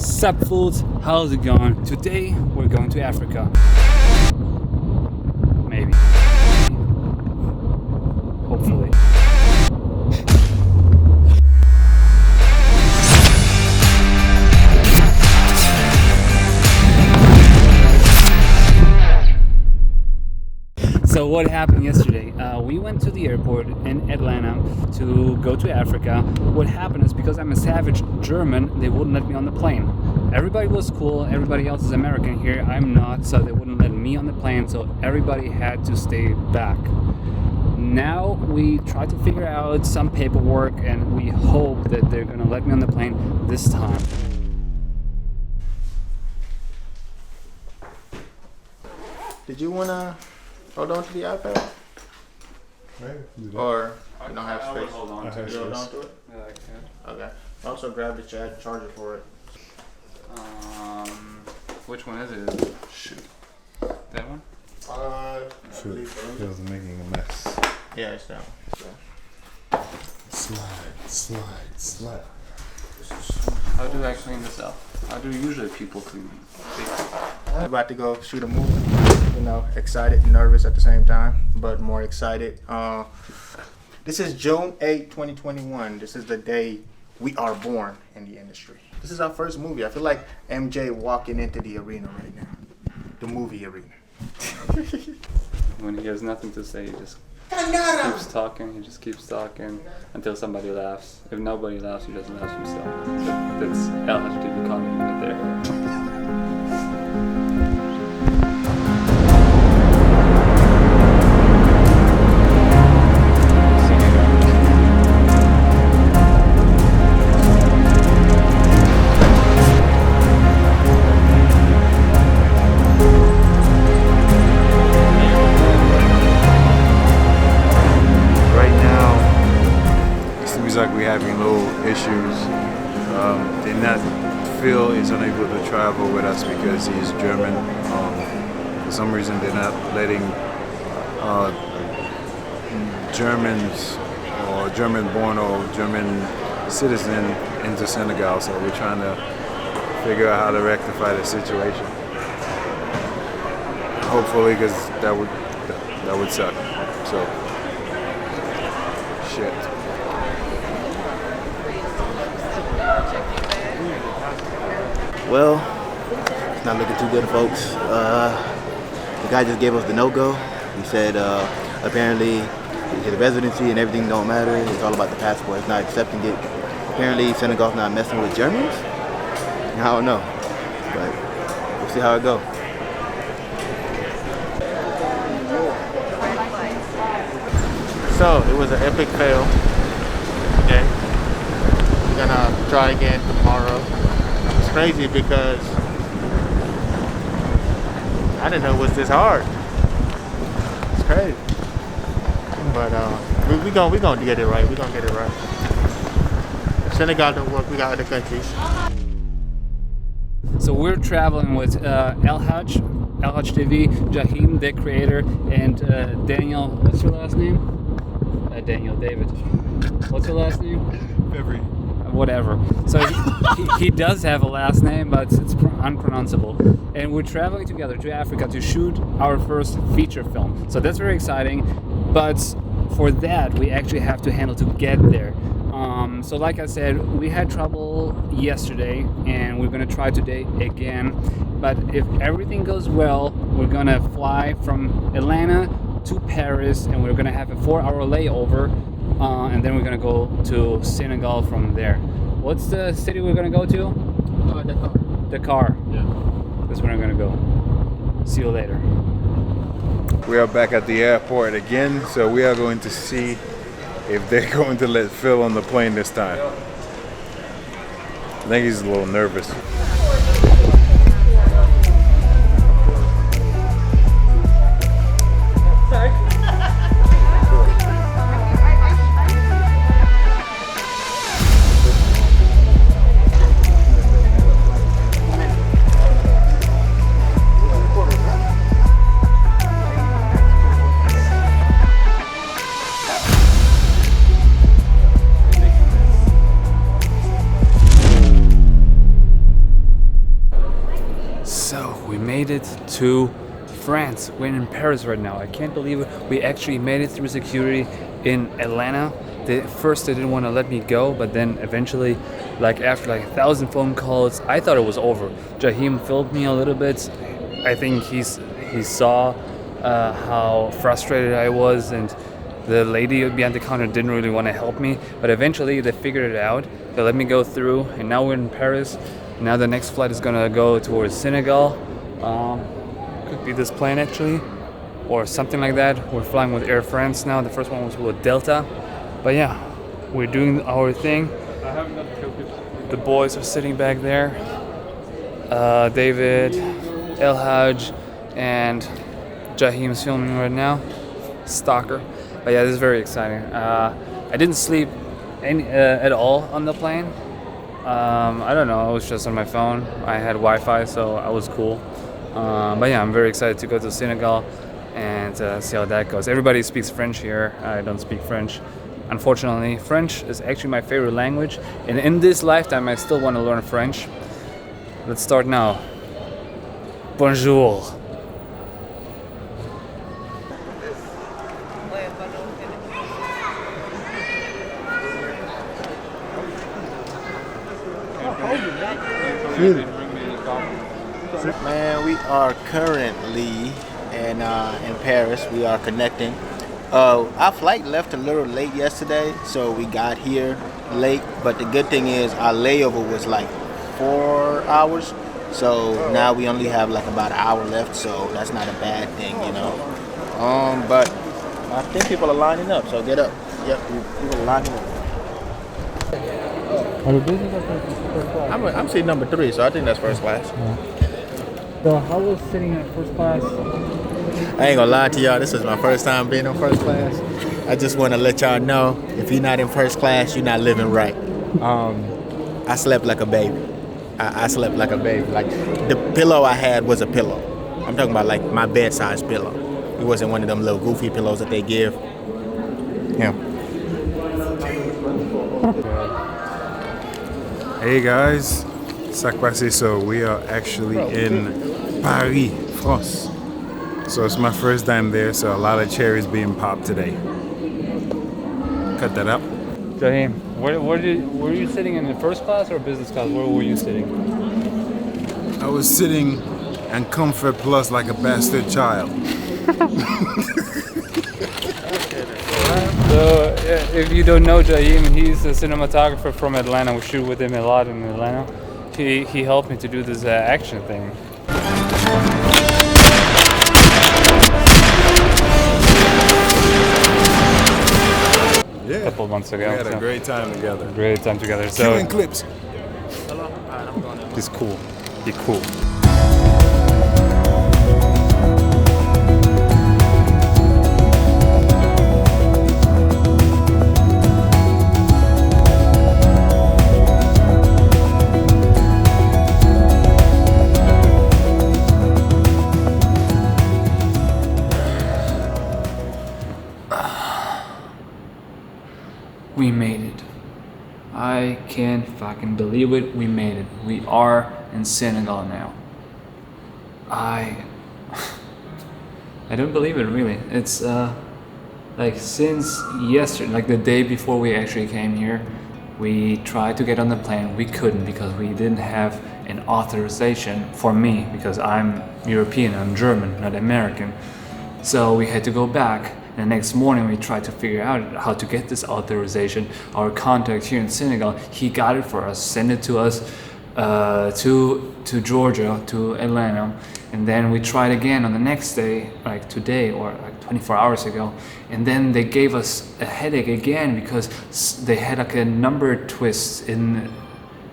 Sup fools, how's it going? Today we're going to Africa. Maybe. Hopefully. So what happened yesterday? We went to the airport in Atlanta to go to Africa. What happened is because I'm a savage German, they wouldn't let me on the plane. Everybody was cool, everybody else is American here, I'm not, so they wouldn't let me on the plane, so everybody had to stay back. Now we try to figure out some paperwork and we hope that they're gonna let me on the plane this time. Did you wanna hold on to the iPad? Right. Or you don't have space? I will hold on to it. You hold on to it? Yeah, I can. Okay. Also grab the charger for it. Which one is it? Shoot. That one? Feels making a mess. Yeah, it's that one. Slide. How do I clean this up? How do usually people clean it? I'm about to go shoot a movie. You know, excited and nervous at the same time, but more excited. This is June 8, 2021. This is the day we are born in the industry. This is our first movie. I feel like MJ walking into the arena right now. The movie arena. When he has nothing to say, he just keeps talking. He just keeps talking until somebody laughs. If nobody laughs, he doesn't laugh himself. So that's Elhadj Diallo comedy right there. Like we're having little issues. Phil is unable to travel with us because he's German. For some reason, they're not letting Germans or German-born or German citizen into Senegal. So we're trying to figure out how to rectify the situation. Hopefully, because that would suck. So, shit. Well, it's not looking too good, folks. The guy just gave us the no-go. He said apparently his residency and everything don't matter. It's all about the passport. It's not accepting it. Apparently Senegal's not messing with Germans. I don't know, but we'll see how it goes. So it was an epic fail. Okay. We're gonna try again tomorrow. It's crazy because I didn't know it was this hard. It's crazy. But we gonna get it right. We're gonna get it right. If Senegal don't work, we got other countries. So we're traveling with Elhadj TV, Jahim, the creator, and Daniel. What's your last name? Daniel David. What's your last name? Every. Whatever. So he does have a last name, but it's unpronounceable. And we're traveling together to Africa to shoot our first feature film. So that's very exciting. But for that, we actually have to handle to get there. So like I said, we had trouble yesterday, and we're gonna try today again. But if everything goes well, we're gonna fly from Atlanta to Paris, and we're gonna have a 4-hour layover. And then we're gonna go to Senegal from there. What's the city we're gonna go to? Dakar. Dakar. Yeah. That's where I'm gonna go. See you later. We are back at the airport again, so we are going to see if they're going to let Phil on the plane this time. I think he's a little nervous. made it to France. We're in Paris right now. I can't believe it. We actually made it through security in Atlanta. First they didn't want to let me go, but then eventually, like after like 1,000 phone calls, I thought it was over. Jahim filmed me a little bit. I think he saw how frustrated I was, and the lady behind the counter didn't really want to help me. But eventually they figured it out. They let me go through, and now we're in Paris. Now the next flight is gonna go towards Senegal. Could be this plane actually, or something like that. We're flying with Air France now. The first one was with Delta. But yeah, we're doing our thing. The boys are sitting back there. David, Elhadj, and Jahim's filming right now. Stalker. But yeah, this is very exciting. I didn't sleep at all on the plane. I don't know, I was just on my phone. I had Wi-Fi, so I was cool. But yeah, I'm very excited to go to Senegal and see how that goes. Everybody speaks French here. I don't speak French. Unfortunately, French is actually my favorite language, and in this lifetime I still want to learn French. Let's start now. Bonjour. Man, we are currently in Paris. We are connecting. Our flight left a little late yesterday, so we got here late. But the good thing is our layover was like 4 hours. So now we only have like about an hour left, so that's not a bad thing, you know. But I think people are lining up, so get up. Yep, people are lining up. Are you business or first class? I'm seat number 3, so I think that's first class. Yeah. So how was sitting in first class? I ain't gonna lie to y'all, this is my first time being in first class. I just wanna let y'all know, if you're not in first class, you're not living right. I slept like a baby. I slept like a baby. Like, the pillow I had was a pillow. I'm talking about like my bedside pillow. It wasn't one of them little goofy pillows that they give. Yeah. Hey guys, Sakwasi. So we are actually in Paris, France. So it's my first time there, so a lot of cherries being popped today. Cut that up. Jahim, were you sitting in the first class or business class? Where were you sitting? I was sitting in Comfort Plus like a bastard child. So, if you don't know Jahim, he's a cinematographer from Atlanta. We shoot with him a lot in Atlanta. He helped me to do this action thing. Yeah. A couple months ago. We had a great time together. Great time together. So Killing clips. he's cool. Be cool. We made it. I can't fucking believe it. We made it. We are in Senegal now. I don't believe it really. It's like since yesterday, like the day before we actually came here, we tried to get on the plane. We couldn't because we didn't have an authorization for me because I'm European, I'm German, not American. So we had to go back. And the next morning we tried to figure out how to get this authorization. Our contact here in Senegal, he got it for us, sent it to us to Georgia, to Atlanta. And then we tried again on the next day, like today or like 24 hours ago. And then they gave us a headache again because they had like a number twist in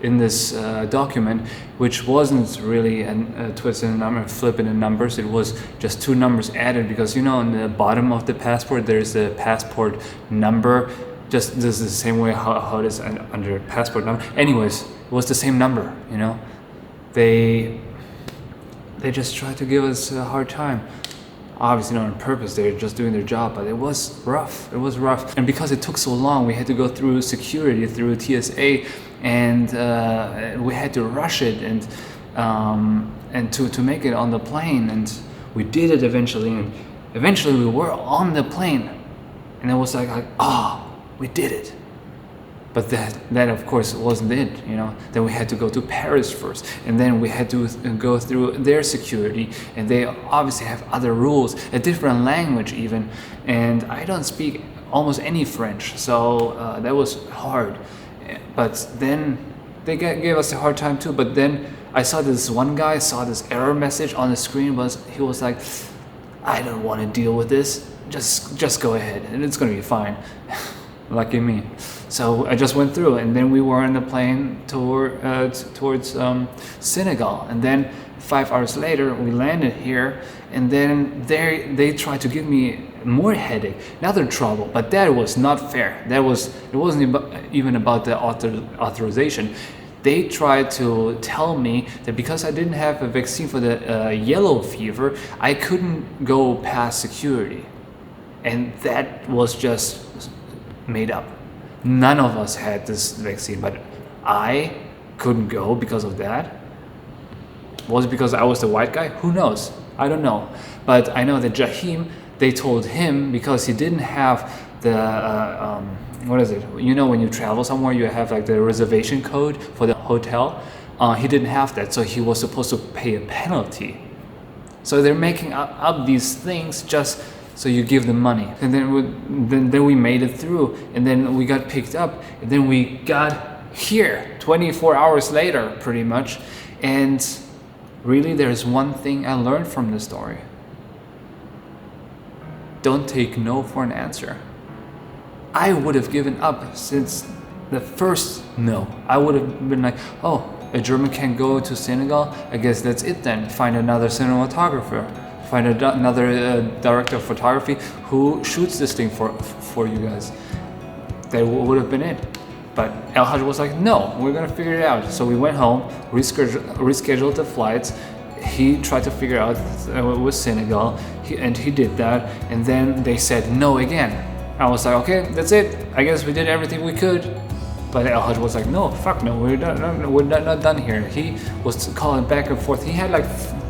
this document, which wasn't really a twist in the number, flip in the numbers. It was just 2 numbers added because, you know, on the bottom of the passport, there's a passport number. Just this is the same way how it is under passport number. Anyways, it was the same number, you know. They just tried to give us a hard time. Obviously not on purpose, they're just doing their job, but it was rough. It was rough. And because it took so long, we had to go through security, through TSA, and we had to rush it. And and to make it on the plane, and we did it eventually, and eventually we were on the plane, and it was like oh, we did it. But that of course wasn't it, you know. Then we had to go to Paris first, and then we had to go through their security, and they obviously have other rules, a different language even, and I don't speak almost any French, so that was hard. But then they gave us a hard time too. But then I saw this one guy saw this error message on the screen. He was like, I don't want to deal with this. Just go ahead, and it's gonna be fine. Lucky me. So I just went through, and then we were on the plane towards Senegal, and then 5 hours later we landed here, and then they tried to give me more headache, another trouble. But that was not fair. It wasn't even about the authorization. They tried to tell me that because I didn't have a vaccine for the yellow fever, I couldn't go past security, and that was just made up. None of us had this vaccine, but I couldn't go because of that. Was it because I was the white guy? Who knows? I don't know. But I know that Jahim, they told him because he didn't have the what is it? You know, when you travel somewhere, you have like the reservation code for the hotel. He didn't have that, so he was supposed to pay a penalty. So they're making up these things just so you give them money. And then we made it through, and then we got picked up, and then we got here 24 hours later, pretty much. And really, there's one thing I learned from this story. Don't take no for an answer. I would have given up since the first no. I would have been like, oh, a German can go to Senegal, I guess that's it then. Find another cinematographer. Find another director of photography who shoots this thing for you guys. That would have been it. But Elhadj was like, no, we're gonna figure it out. So we went home, rescheduled the flights. He tried to figure out with Senegal, and he did that. And then they said no again. I was like, okay, that's it. I guess we did everything we could. But Elhadj was like, no, fuck no, we're not done here. He was calling back and forth. He had like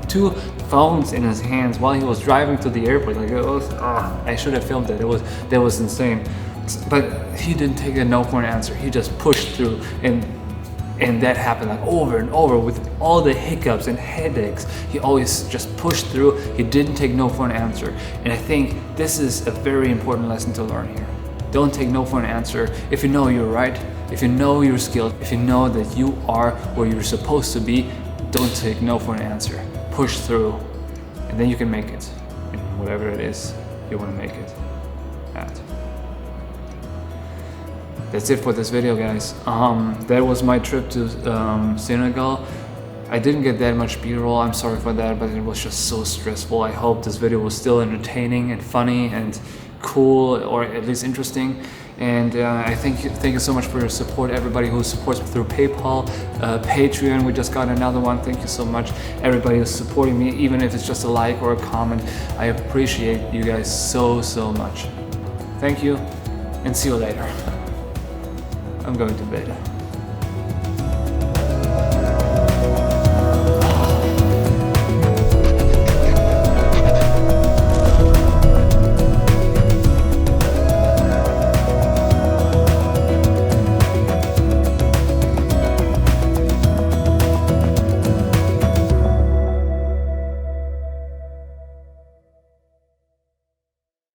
2 phones in his hands while he was driving to the airport. Like, it was, I should have filmed that. That was insane. But he didn't take a no for an answer. He just pushed through, and that happened like over and over with all the hiccups and headaches. He always just pushed through. He didn't take no for an answer. And I think this is a very important lesson to learn here. Don't take no for an answer. If you know you're right, if you know you're skilled, if you know that you are where you're supposed to be, don't take no for an answer. Push through, and then you can make it in whatever it is you want to make it at. That's it for this video, guys. That was my trip to Senegal. I didn't get that much B-roll, I'm sorry for that, but it was just so stressful. I hope this video was still entertaining and funny and cool, or at least interesting. And I thank you so much for your support, everybody who supports through PayPal, Patreon. We just got another one. Thank you so much, everybody who's supporting me, even if it's just a like or a comment. I appreciate you guys so much. Thank you, and see you later. I'm going to bed.